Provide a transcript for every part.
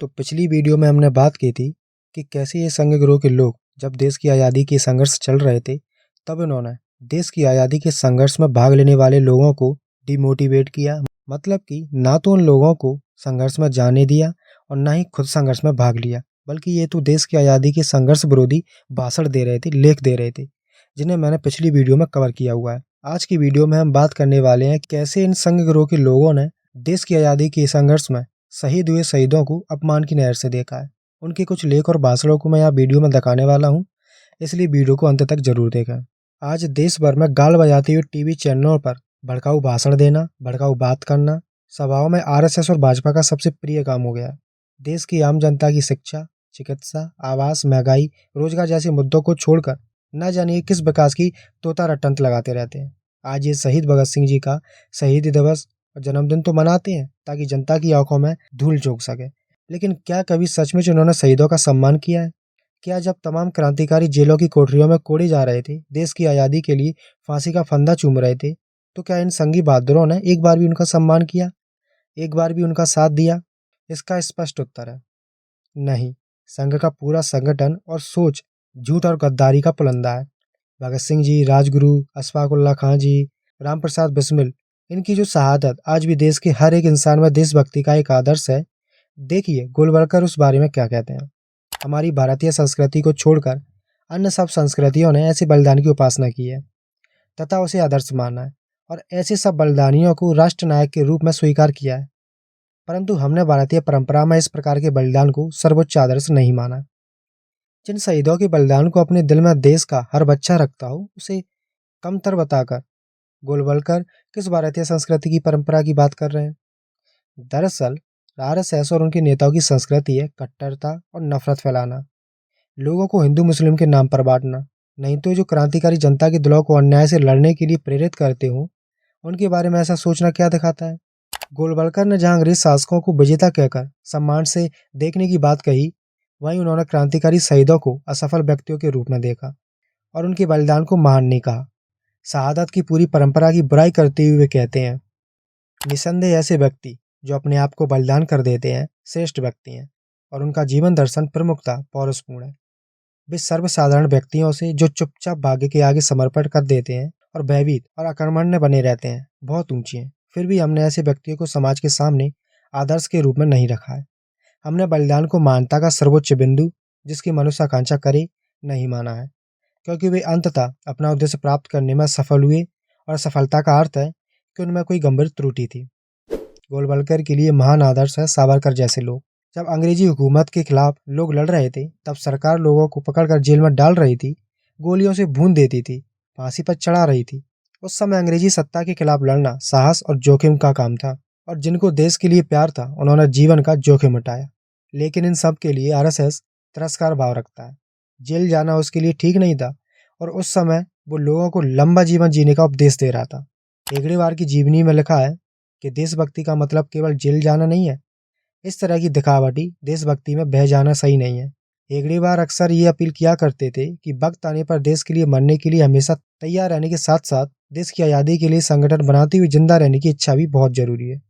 तो पिछली वीडियो में हमने बात की थी कि कैसे ये संघ गिरोह के लोग जब देश की आज़ादी के संघर्ष चल रहे थे, तब इन्होंने देश की आज़ादी के संघर्ष में भाग लेने वाले लोगों को डिमोटिवेट किया। मतलब कि ना तो उन लोगों को संघर्ष में जाने दिया और ना ही खुद संघर्ष में भाग लिया, बल्कि ये तो देश की आज़ादी के संघर्ष विरोधी भाषण दे रहे थे, लेख दे रहे थे, जिन्हें मैंने पिछली वीडियो में कवर किया हुआ है। आज की वीडियो में हम बात करने वाले हैं कैसे इन संघ गिरोह के लोगों ने देश की आज़ादी के संघर्ष में शहीद हुए शहीदों को अपमान की नहर से देखा है। उनके कुछ लेख और भाषणों को मैं यहाँ वीडियो में दिखाने वाला हूँ, इसलिए वीडियो को अंत तक जरूर देखें। आज देश भर में गाल बजाते हुए टीवी चैनलों पर भड़काऊ भाषण देना, भड़काऊ बात करना सभाओं में आरएसएस और भाजपा का सबसे प्रिय काम हो गया है। देश की आम जनता की शिक्षा, चिकित्सा, आवास, महंगाई, रोजगार जैसे मुद्दों को छोड़कर न जानिए किस विकास की तोता रटंत लगाते रहते हैं। आज ये शहीद भगत सिंह जी का शहीदी दिवस और जन्मदिन तो मनाते हैं ताकि जनता की आंखों में धूल झोंक सके, लेकिन क्या कभी सचमुच उन्होंने शहीदों का सम्मान किया है? क्या जब तमाम क्रांतिकारी जेलों की कोठरियों में कोड़े जा रहे थे, देश की आज़ादी के लिए फांसी का फंदा चूम रहे थे, तो क्या इन संघी बहादुरों ने एक बार भी उनका सम्मान किया, एक बार भी उनका साथ दिया? इसका स्पष्ट उत्तर है नहीं। संघ का पूरा संगठन और सोच झूठ और गद्दारी का पुलंदा है। भगत सिंह जी, राजगुरु, अशफाक उल्लाह खां जी, राम प्रसाद बिस्मिल, इनकी जो शहादत आज भी देश के हर एक इंसान में देशभक्ति का एक आदर्श है। देखिए गोलवलकर उस बारे में क्या कहते हैं। हमारी भारतीय संस्कृति को छोड़कर अन्य सब संस्कृतियों ने ऐसे बलिदान की उपासना की है तथा उसे आदर्श माना है और ऐसे सब बलिदानियों को राष्ट्र नायक के रूप में स्वीकार किया है, परंतु हमने भारतीय परंपरा में इस प्रकार के बलिदान को सर्वोच्च आदर्श नहीं माना। जिन शहीदों के बलिदान को अपने दिल में देश का हर बच्चा रखता हो, उसे कमतर बताकर गोलवलकर किस भारतीय संस्कृति की परंपरा की बात कर रहे हैं? दरअसल आरएसएस और उनके नेताओं की संस्कृति है कट्टरता और नफरत फैलाना, लोगों को हिंदू मुस्लिम के नाम पर बांटना। नहीं तो जो क्रांतिकारी जनता के दिलों को अन्याय से लड़ने के लिए प्रेरित करते हो, उनके बारे में ऐसा सोचना क्या दिखाता है? गोलवलकर ने जहां अंग्रेज शासकों को विजेता कहकर सम्मान से देखने की बात कही, वहीं उन्होंने क्रांतिकारी शहीदों को असफल व्यक्तियों के रूप में देखा और उनके बलिदान को महान नहीं कहा। शहादत की पूरी परंपरा की बुराई करते हुए कहते हैं, निसंदेह ऐसे व्यक्ति जो अपने आप को बलिदान कर देते हैं श्रेष्ठ व्यक्ति हैं और उनका जीवन दर्शन प्रमुखता पौरुषपूर्ण है। वे सर्वसाधारण व्यक्तियों से जो चुपचाप भाग्य के आगे समर्पण कर देते हैं और भयभीत और अकर्मण्य बने रहते हैं, बहुत ऊंची हैं। फिर भी हमने ऐसे व्यक्तियों को समाज के सामने आदर्श के रूप में नहीं रखा है। हमने बलिदान को मानवता का सर्वोच्च बिंदु, जिसकी मनुष्य आकांक्षा करे, नहीं माना है, क्योंकि वे अंततः अपना उद्देश्य प्राप्त करने में सफल हुए और सफलता का अर्थ है कि उनमें कोई गंभीर त्रुटि थी। गोलवलकर के लिए महान आदर्श है सावरकर जैसे लोग। जब अंग्रेजी हुकूमत के खिलाफ लोग लड़ रहे थे, तब सरकार लोगों को पकड़कर जेल में डाल रही थी, गोलियों से भून देती थी, फांसी पर चढ़ा रही थी। उस समय अंग्रेजी सत्ता के खिलाफ लड़ना साहस और जोखिम का काम था, और जिनको देश के लिए प्यार था, उन्होंने जीवन का जोखिम उठाया। लेकिन इन सब के लिए आरएसएस तिरस्कार भाव रखता है। जेल जाना उसके लिए ठीक नहीं था, और उस समय वो लोगों को लंबा जीवन जीने का उपदेश दे रहा था। हेगड़ेवार की जीवनी में लिखा है कि देशभक्ति का मतलब केवल जेल जाना नहीं है। इस तरह की दिखावटी देशभक्ति में बह जाना सही नहीं है। हेगड़ेवार अक्सर ये अपील किया करते थे कि वक्त आने पर देश के लिए मरने के लिए हमेशा तैयार रहने के साथ साथ देश की आज़ादी के लिए संगठन बनाते हुए जिंदा रहने की इच्छा भी बहुत जरूरी है।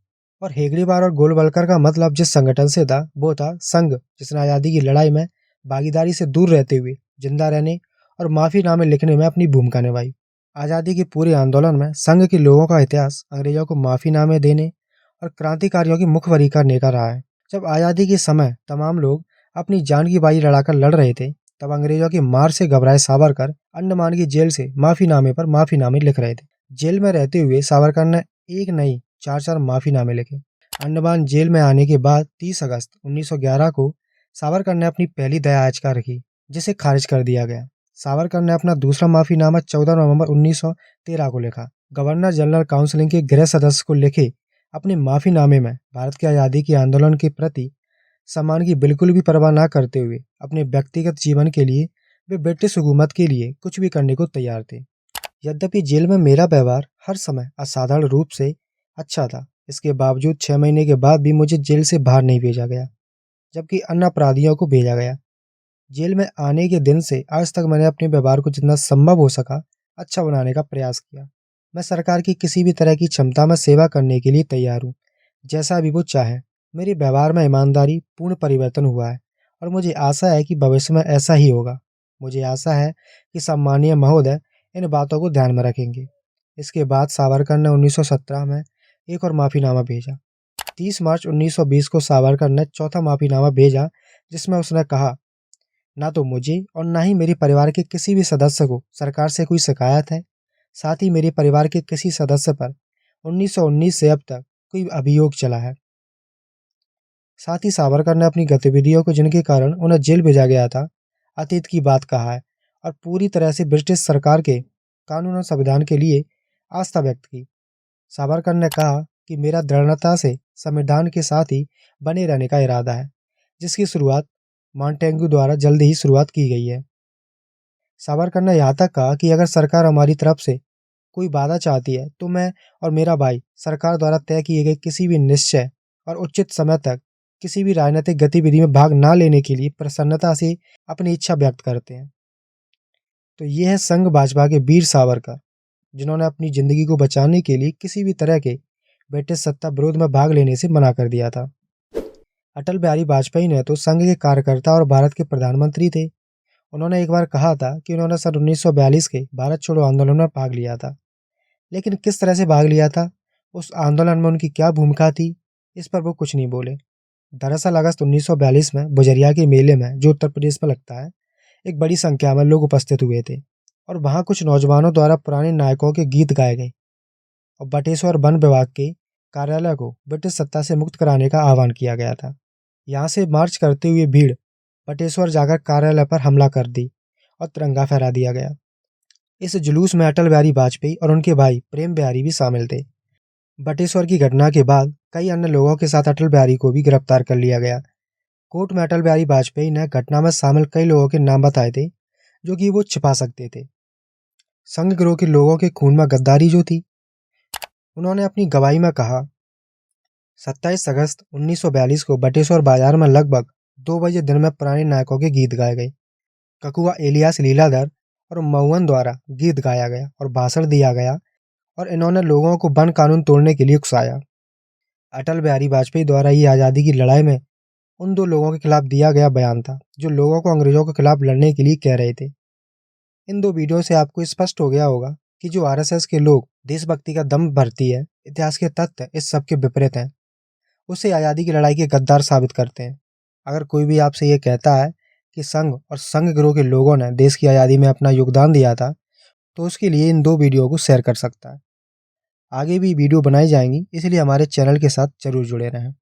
और हेगड़ेवार और गोलवलकर का मतलब जिस संगठन से था, वो था संघ, जिसने आज़ादी की लड़ाई में भागीदारी से दूर रहते हुए जिंदा रहने और माफीनामे लिखने में अपनी भूमिका निभाई। आज़ादी के पूरे आंदोलन में संघ के लोगों का इतिहास अंग्रेजों को माफीनामे देने और क्रांतिकारियों की मुखबरी करने का रहा है। जब आज़ादी के समय तमाम लोग अपनी जान की बाजी लड़ाकर लड़ रहे थे, तब अंग्रेजों की मार से घबराए सावरकर अंडमान की जेल से माफीनामे पर माफीनामे लिख रहे थे। जेल में रहते हुए सावरकर ने एक नहीं 4 माफीनामे लिखे। अंडमान जेल में आने के बाद 30 अगस्त 1911 को सावरकर ने अपनी पहली दया याचिका रखी, जिसे खारिज कर दिया गया। सावरकर ने अपना दूसरा माफीनामा 14 नवंबर 1913 को लिखा। गवर्नर जनरल काउंसिल के गृह सदस्य को लिखे अपने माफीनामे में भारत के आज़ादी के आंदोलन के प्रति सम्मान की बिल्कुल भी परवाह न करते हुए अपने व्यक्तिगत जीवन के लिए वे ब्रिटिश हुकूमत के लिए कुछ भी करने को तैयार थे। यद्यपि जेल में मेरा व्यवहार हर समय असाधारण रूप से अच्छा था, इसके बावजूद 6 महीने के बाद भी मुझे जेल से बाहर नहीं भेजा गया, जबकि अन्य अपराधियों को भेजा गया। जेल में आने के दिन से आज तक मैंने अपने व्यवहार को जितना संभव हो सका अच्छा बनाने का प्रयास किया। मैं सरकार की किसी भी तरह की क्षमता में सेवा करने के लिए तैयार हूँ, जैसा भी वो चाहे। मेरे व्यवहार में ईमानदारी पूर्ण परिवर्तन हुआ है और मुझे आशा है कि भविष्य में ऐसा ही होगा। मुझे आशा है कि सम्मानीय महोदय इन बातों को ध्यान में रखेंगे। इसके बाद सावरकर ने 1917 में एक और माफीनामा भेजा। 30 मार्च 1920 को सावरकर ने चौथा माफीनामा भेजा, जिसमें उसने कहा, ना तो मुझे और ना ही मेरे परिवार के किसी भी सदस्य को सरकार से कोई शिकायत है। साथ ही मेरे परिवार के किसी सदस्य पर 1919 से अब तक कोई अभियोग चला है। साथ ही सावरकर ने अपनी गतिविधियों को, जिनके कारण उन्हें जेल भेजा गया था, अतीत की बात कहा है और पूरी तरह से ब्रिटिश सरकार के कानून और संविधान के लिए आस्था व्यक्त की। सावरकर ने कहा कि मेरा दृढ़ता से संविधान के साथ ही बने रहने का इरादा है, जिसकी शुरुआत मॉन्टेग्यू द्वारा जल्द ही शुरुआत की गई है। सावरकर ने यहाँ तक कहा कि अगर सरकार हमारी तरफ से कोई बाधा चाहती है तो मैं और मेरा भाई सरकार द्वारा तय किए गए किसी भी निश्चय और उचित समय तक किसी भी राजनीतिक गतिविधि में भाग ना लेने के लिए प्रसन्नता से अपनी इच्छा व्यक्त करते हैं। तो ये है संघ भाजपा के वीर सावरकर, जिन्होंने अपनी जिंदगी को बचाने के लिए किसी भी तरह के ब्रिटिश सत्ता विरोध में भाग लेने से मना कर दिया था। अटल बिहारी वाजपेयी ने तो संघ के कार्यकर्ता और भारत के प्रधानमंत्री थे। उन्होंने एक बार कहा था कि उन्होंने सन 1942 के भारत छोड़ो आंदोलन में भाग लिया था, लेकिन किस तरह से भाग लिया था, उस आंदोलन में उनकी क्या भूमिका थी, इस पर वो कुछ नहीं बोले। दरअसल अगस्त 1942 में बुजरिया के मेले में, जो उत्तर प्रदेश में लगता है, एक बड़ी संख्या में लोग उपस्थित हुए थे और वहां कुछ नौजवानों द्वारा पुराने नायकों के गीत गाए गए और बटेश्वर वन विभाग के कार्यालय को ब्रिटिश सत्ता से मुक्त कराने का आह्वान किया गया था। यहाँ से मार्च करते हुए भीड़ बटेश्वर जाकर कार्यालय पर हमला कर दी और तिरंगा फहरा दिया गया। इस जुलूस में अटल बिहारी वाजपेयी और उनके भाई प्रेम बिहारी भी शामिल थे। बटेश्वर की घटना के बाद कई अन्य लोगों के साथ अटल बिहारी को भी गिरफ्तार कर लिया गया। कोर्ट में अटल बिहारी वाजपेयी ने घटना में शामिल कई लोगों के नाम बताए थे, जो कि वो छिपा सकते थे। संघ गिरोह के लोगों के खून में गद्दारी जो थी, उन्होंने अपनी गवाही में कहा, 27 अगस्त 1942 को बटेश्वर बाजार में लगभग 2 बजे दिन में पुराने नायकों के गीत गाए गए। ककुआ एलियास लीलाधर और मऊअन द्वारा गीत गाया गया और भाषण दिया गया और इन्होंने लोगों को वन कानून तोड़ने के लिए उकसाया। अटल बिहारी वाजपेयी द्वारा ये आज़ादी की लड़ाई में उन 2 लोगों के खिलाफ दिया गया बयान था, जो लोगों को अंग्रेजों के खिलाफ लड़ने के लिए कह रहे थे। इन 2 वीडियो से आपको स्पष्ट हो गया होगा कि जो आरएसएस के लोग देशभक्ति का दम भरती है, इतिहास के तथ्य इस सब के विपरीत हैं, उसे आज़ादी की लड़ाई के गद्दार साबित करते हैं। अगर कोई भी आपसे ये कहता है कि संघ और संघ गिरोह के लोगों ने देश की आज़ादी में अपना योगदान दिया था, तो उसके लिए इन 2 वीडियो को शेयर कर सकता है। आगे भी वीडियो बनाई जाएंगी, इसलिए हमारे चैनल के साथ जरूर जुड़े रहें।